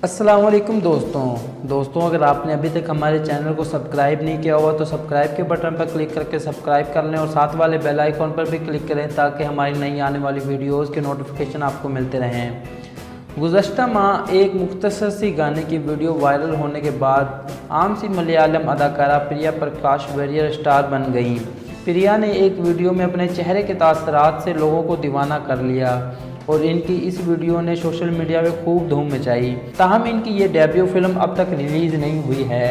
अस्सलाम वालेकुम दोस्तों अगर आपने अभी तक हमारे चैनल को सब्सक्राइब नहीं किया हुआ तो सब्सक्राइब के बटन पर क्लिक करके सब्सक्राइब कर लें और साथ वाले बेल आइकॉन पर भी क्लिक करें ताकि हमारी नई आने वाली वीडियोस के नोटिफिकेशन आपको मिलते रहें। गुज़श्ता माह एक मुख्तसर सी गाने की वीडियो वायरल होने के बाद आम सी मलयालम अदाकारा प्रिया प्रकाश वेरियर स्टार बन गई। प्रिया ने एक वीडियो में अपने चेहरे के तासरात से लोगों को दीवाना कर लिया और इनकी इस वीडियो ने सोशल मीडिया में खूब धूम मचाई। ताहम इनकी ये डेब्यू फिल्म अब तक रिलीज़ नहीं हुई है।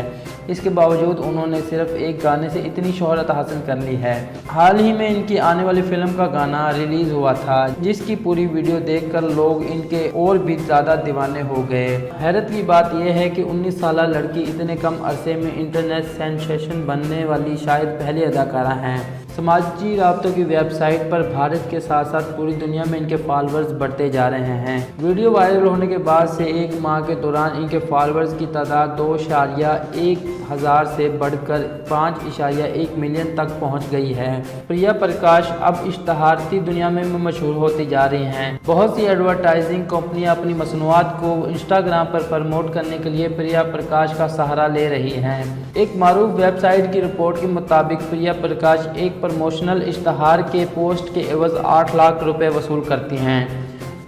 इसके बावजूद उन्होंने सिर्फ एक गाने से इतनी शोहरत हासिल कर ली है। हाल ही में इनकी आने वाली फिल्म का गाना रिलीज़ हुआ था जिसकी पूरी वीडियो देखकर लोग इनके और भी ज़्यादा दीवाने हो गए। हैरत की बात यह है कि 19 साल लड़की इतने कम अरसे में इंटरनेट सेंसेशन बनने वाली शायद पहली अदाकारा हैं। समाजी राब्तों की वेबसाइट पर भारत के साथ साथ पूरी दुनिया में इनके फॉलोअर्स बढ़ते जा रहे हैं। वीडियो वायरल होने के बाद से एक माह के दौरान इनके फॉलोअर्स की तादाद 2.1 से बढ़कर 5.1 मिलियन तक पहुंच गई है। प्रिया प्रकाश अब इश्तहारती दुनिया में मशहूर होती जा रही हैं। बहुत सी एडवर्टाइजिंग कंपनियां अपनी मसनूआत को इंस्टाग्राम पर प्रमोट करने के लिए प्रिया प्रकाश का सहारा ले रही हैं। एक मारूफ वेबसाइट की रिपोर्ट के मुताबिक प्रिया प्रकाश एक प्रमोशनल इश्तहार के पोस्ट के एवज 8 लाख रुपए वसूल करती हैं।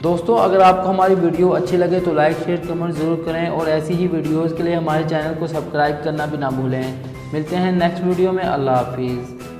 दोस्तों अगर आपको हमारी वीडियो अच्छी लगे तो लाइक शेयर कमेंट ज़रूर करें और ऐसी ही वीडियोस के लिए हमारे चैनल को सब्सक्राइब करना भी ना भूलें। मिलते हैं नेक्स्ट वीडियो में। अल्लाह हाफिज़।